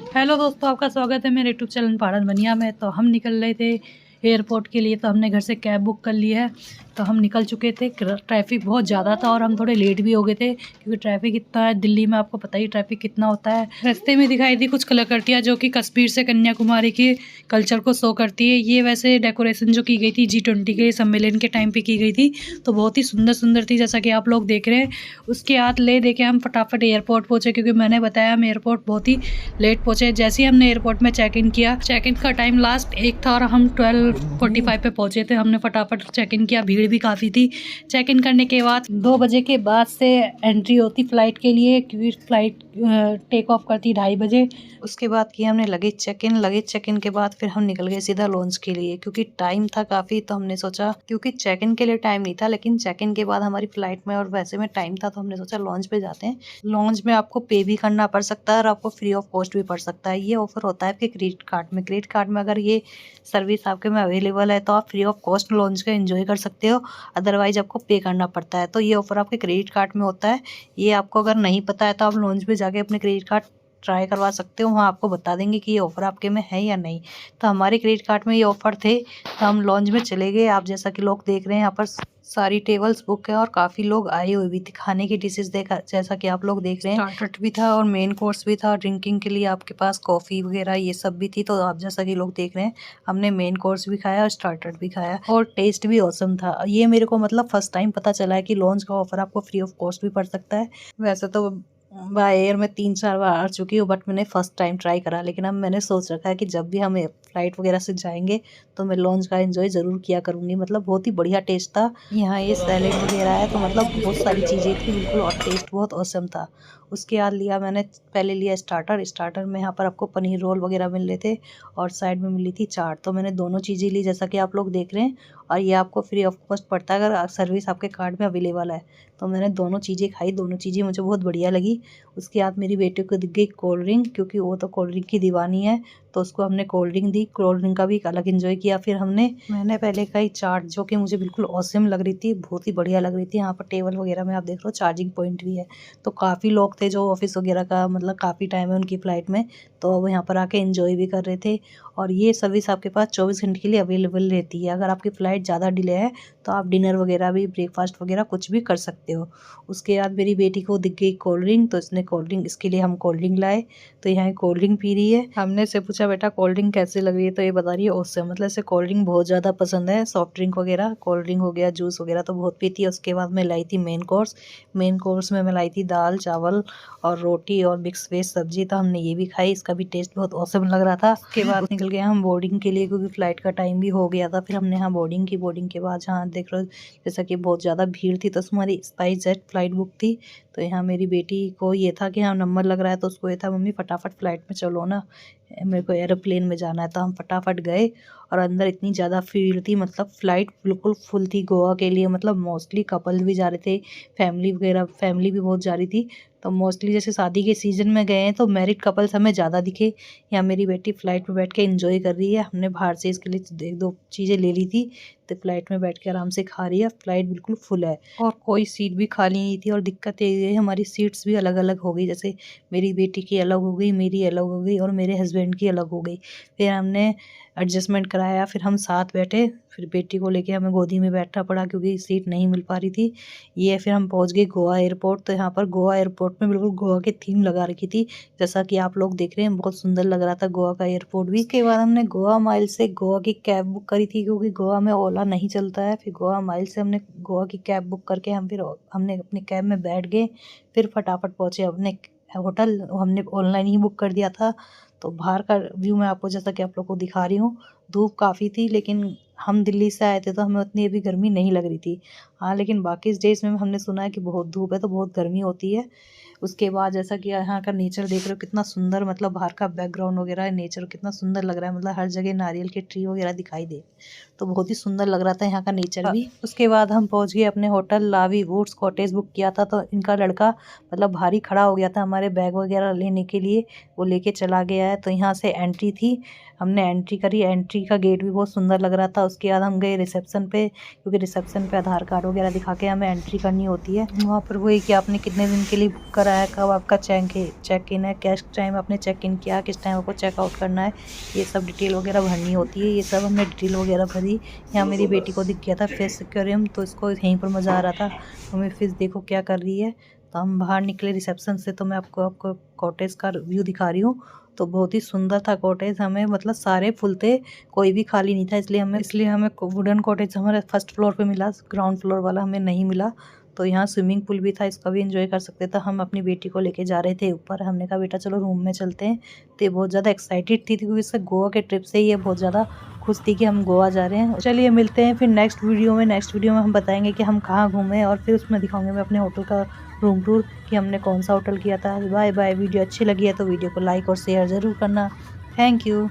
Hello दोस्तों, आपका स्वागत है मेरे यूट्यूब चैनल पहाड़न बनिया में। तो हम निकल रहे थे एयरपोर्ट के लिए। तो हमने घर से कैब बुक कर ली है। तो हम निकल चुके थे। ट्रैफिक बहुत ज़्यादा था और हम थोड़े लेट भी हो गए थे क्योंकि ट्रैफिक इतना है दिल्ली में, आपको पता ही ट्रैफिक कितना होता है। रास्ते में दिखाई दी कुछ कलाकृतियाँ जो कि कश्मीर से कन्याकुमारी के कल्चर को शो करती है। ये वैसे डेकोरेशन जो की गई थी G20 के सम्मेलन के टाइम पे की गई थी, तो बहुत ही सुंदर सुंदर थी जैसा कि आप लोग देख रहे हैं। उसके हाथ ले देके हम फटाफट एयरपोर्ट पहुँचे क्योंकि मैंने बताया हम एयरपोर्ट बहुत ही लेट पहुँचे। जैसे ही हमने एयरपोर्ट में चेक इन किया, चेक इन का टाइम लास्ट 1 था और हम 12:45 पे पहुँचे थे। हमने फटाफट चेक इन किया, भीड़ भी काफ़ी थी। चेक इन करने के बाद 2 बजे के बाद से एंट्री होती फ़्लाइट के लिए क्योंकि फ़्लाइट टेक ऑफ करती 2:30 बजे। उसके बाद किया हमने लगेज चेक इन के बाद फिर हम निकल गए सीधा लॉन्च के लिए क्योंकि टाइम था काफ़ी। तो हमने सोचा क्योंकि चेक इन के लिए टाइम नहीं था, लेकिन चेक इन के बाद हमारी फ़्लाइट में और वैसे में टाइम था, तो हमने सोचा लॉन्च पे जाते हैं। लॉन्च में आपको पे भी करना पड़ सकता है और आपको फ्री ऑफ कॉस्ट भी पड़ सकता है। ये ऑफर होता है आपके क्रेडिट कार्ड में। क्रेडिट कार्ड में अगर ये सर्विस आपके में अवेलेबल है तो आप फ्री ऑफ कॉस्ट लॉन्च का एंजॉय कर सकते हो, अदरवाइज आपको पे करना पड़ता है। तो ये ऑफर आपके क्रेडिट कार्ड में होता है। ये आपको अगर नहीं पता है तो आप लॉन्च पे जाके अपने क्रेडिट कार्ड ट्राई करवा सकते हो, वहाँ आपको बता देंगे कि ये ऑफ़र आपके में है या नहीं। तो हमारे क्रेडिट कार्ड में ये ऑफ़र थे तो हम लॉन्च में चले गए। आप जैसा कि लोग देख रहे हैं यहाँ पर सारी टेबल्स बुक है और काफ़ी लोग आए हुए भी थे। खाने की डिशेस देखा जैसा कि आप लोग देख रहे हैं, स्टार्टर भी था और मेन कोर्स भी था। ड्रिंकिंग के लिए आपके पास कॉफ़ी वगैरह ये सब भी थी। तो आप जैसा कि लोग देख रहे हैं, हमने मेन कोर्स भी खाया और स्टार्टर भी खाया और टेस्ट भी ऑसम था। ये मेरे को मतलब फर्स्ट टाइम पता चला है कि लॉन्च का ऑफ़र आपको फ्री ऑफ कॉस्ट भी पड़ सकता है। वैसे तो बाय एयर में 3-4 बार आ चुकी हूँ, बट मैंने फर्स्ट टाइम ट्राई करा। लेकिन अब मैंने सोच रखा है कि जब भी हम फ्लाइट वगैरह से जाएंगे तो मैं लॉन्च का एंजॉय ज़रूर किया करूँगी। मतलब बहुत ही बढ़िया टेस्ट था। यहाँ ये सैलेड वगैरह है तो मतलब बहुत सारी चीज़ें थी बिल्कुल और टेस्ट बहुत औसम था। उसके बाद लिया मैंने पहले लिया स्टार्टर में यहाँ पर आपको पनीर रोल वगैरह मिल रहे थे और साइड में मिली थी चाट। तो मैंने दोनों चीज़ें ली जैसा कि आप लोग देख रहे हैं, और ये आपको फ्री ऑफ कॉस्ट पड़ता है अगर सर्विस आपके कार्ड में अवेलेबल है। तो मैंने दोनों चीज़ें खाई, दोनों चीज़ें मुझे बहुत बढ़िया लगी। उसके बाद मेरी बेटी को दिख गई कोल्ड ड्रिंक क्योंकि वो तो कोल्ड ड्रिंक की दीवानी है, तो उसको हमने कोल्ड ड्रिंक दी। कोल्ड ड्रिंक का भी एक अलग एंजॉय किया। फिर मैंने पहले खाई चाट जो कि मुझे बिल्कुल ऑसम लग रही थी, बहुत ही बढ़िया लग रही थी। यहाँ पर टेबल वगैरह में आप देख लो चार्जिंग पॉइंट भी है। तो काफ़ी लोग थे जो ऑफिस वगैरह का मतलब काफ़ी टाइम है उनकी फ़्लाइट में, तो वो यहाँ पर आके एंजॉय भी कर रहे थे। और ये सर्विस आपके पास 24 घंटे के लिए अवेलेबल रहती है। अगर आपकी फ़्लाइट ज़्यादा डिले है तो आप डिनर वगैरह भी, ब्रेकफास्ट वगैरह कुछ भी कर सकते हो। उसके बाद मेरी बेटी को दिख गई कोल्ड ड्रिंक, तो इसने कोल्ड ड्रिंक, इसके लिए हम कोल्ड ड्रिंक लाए। तो यहाँ कोल्ड ड्रिंक पी रही है। हमने इससे पूछा बेटा कोल्ड ड्रिंक कैसी लग रही है, तो ये बता रही है ऑसम। मतलब इसे कोल्ड ड्रिंक बहुत ज़्यादा पसंद है। सॉफ्ट ड्रिंक वगैरह, कोल्ड ड्रिंक हो गया, जूस वगैरह तो बहुत पीती है। उसके बाद मैं लाई थी मेन कोर्स में मैं लाई थी दाल चावल और रोटी और मिक्स वेज सब्जी। तो हमने ये भी खाई, इसका भी टेस्ट बहुत ऑसम लग रहा था। उसके बाद निकल गए हम बोर्डिंग के लिए क्योंकि फ़्लाइट का टाइम भी हो गया था। फिर हमने यहाँ बोर्डिंग की। बोर्डिंग के बाद जहाँ देख लो जैसा कि बहुत ज़्यादा भीड़ थी, तो हमारी स्पाइसजेट फ़्लाइट बुक थी। तो यहाँ मेरी बेटी को ये था कि हाँ नंबर लग रहा है, तो उसको ये था मम्मी फटाफट फ़्लाइट में चलो ना, मेरे को एरोप्लेन में जाना है। तो हम फटाफट गए और अंदर इतनी ज़्यादा भीड़ थी, मतलब फ़्लाइट बिल्कुल फुल थी गोवा के लिए। मतलब मोस्टली कपल भी जा रहे थे, फैमिली भी बहुत जा रही थी। तो मोस्टली जैसे शादी के सीज़न में गए हैं तो मैरिड कपल्स हमें ज़्यादा दिखे। यहाँ मेरी बेटी फ़्लाइट में बैठ के एंजॉय कर रही है। हमने बाहर से इसके लिए 1-2 चीज़ें ले ली थी, तो फ़्लाइट में बैठ के आराम से खा रही है। फ़्लाइट बिल्कुल फुल है और कोई सीट भी खाली नहीं थी। और दिक्कत ये है हमारी सीट्स भी अलग अलग हो गई, जैसे मेरी बेटी की अलग हो गई, मेरी अलग हो गई और मेरे हस्बैंड की अलग हो गई। फिर हमने एडजस्टमेंट कराया, फिर हम साथ बैठे। फिर बेटी को लेके हमें गोदी में बैठना पड़ा क्योंकि सीट नहीं मिल पा रही थी। ये फिर हम पहुंच गए गोवा एयरपोर्ट। तो यहाँ पर गोवा एयरपोर्ट में बिल्कुल गोवा की थीम लगा रखी थी, जैसा कि आप लोग देख रहे हैं, बहुत सुंदर लग रहा था गोवा का एयरपोर्ट भी। इसके बाद हमने गोवा माइल से गोवा की कैब बुक करी थी क्योंकि गोवा में ओला नहीं चलता है। फिर गोवा माइल से हमने गोवा की कैब बुक करके हमने अपनी कैब में बैठ गए। फिर फटाफट पहुंचे अपने होटल। हमने ऑनलाइन ही बुक कर दिया था। तो बाहर का व्यू मैं आपको जैसा कि आप लोग को दिखा रही हूँ। धूप काफ़ी थी, लेकिन हम दिल्ली से आए थे तो हमें उतनी अभी गर्मी नहीं लग रही थी। हाँ, लेकिन बाकी डेज में हमने सुना है कि बहुत धूप है तो बहुत गर्मी होती है। उसके बाद जैसा कि यहाँ का नेचर देख रहे हो कितना सुंदर, मतलब बाहर का बैकग्राउंड वगैरह नेचर कितना सुंदर लग रहा है। मतलब हर जगह नारियल के ट्री वगैरह दिखाई दे, तो बहुत ही सुंदर लग रहा था यहाँ का नेचर भी। उसके बाद हम पहुँच गए अपने होटल। लावी वुड्स कॉटेज बुक किया था, तो इनका लड़का मतलब भारी खड़ा हो गया था हमारे बैग वगैरह लेने के लिए, वो लेके चला गया है। तो यहाँ से एंट्री थी, हमने एंट्री करी। एंट्री का गेट भी बहुत सुंदर लग रहा था। उसके बाद हम गए रिसेप्शन पे क्योंकि रिसेप्शन पे आधार कार्ड वगैरह दिखा के हमें एंट्री करनी होती है। वहाँ पर वही कि आपने कितने दिन के लिए बुक करा है, कब आपका चेक इन है, किस टाइम आपने चेक इन किया, किस टाइम आपको चेकआउट करना है, ये सब डिटेल वगैरह भरनी होती है। ये सब हमने डिटेल वगैरह भरी। यहाँ मेरी बेटी को दिख गया था फेस एक्वेरियम, तो इसको यहीं पर मज़ा आ रहा था। हमें फिश देखो क्या कर रही है। तो हम बाहर निकले रिसेप्शन से, तो मैं आपको कॉटेज का व्यू दिखा रही हूँ। तो बहुत ही सुंदर था कॉटेज, हमें मतलब सारे फुल थे, कोई भी खाली नहीं था। इसलिए हमें वुडन कॉटेज हमारे फर्स्ट फ्लोर पे मिला, ग्राउंड फ्लोर वाला हमें नहीं मिला। तो यहाँ स्विमिंग पूल भी था, इसका भी एंजॉय कर सकते थे। हम अपनी बेटी को लेके जा रहे थे ऊपर, हमने कहा बेटा चलो रूम में चलते हैं। तो ये बहुत ज़्यादा एक्साइटेड थी क्योंकि इससे गोवा के ट्रिप से ही ये बहुत ज़्यादा खुश थी कि हम गोवा जा रहे हैं। चलिए मिलते हैं फिर नेक्स्ट वीडियो में हम बताएंगे कि हम कहाँ घूमे, और फिर उसमें दिखाऊंगे मैं अपने होटल का रूम टूर कि हमने कौन सा होटल किया था। Bye bye. वीडियो अच्छी लगी है तो वीडियो को लाइक और शेयर ज़रूर करना। Thank you.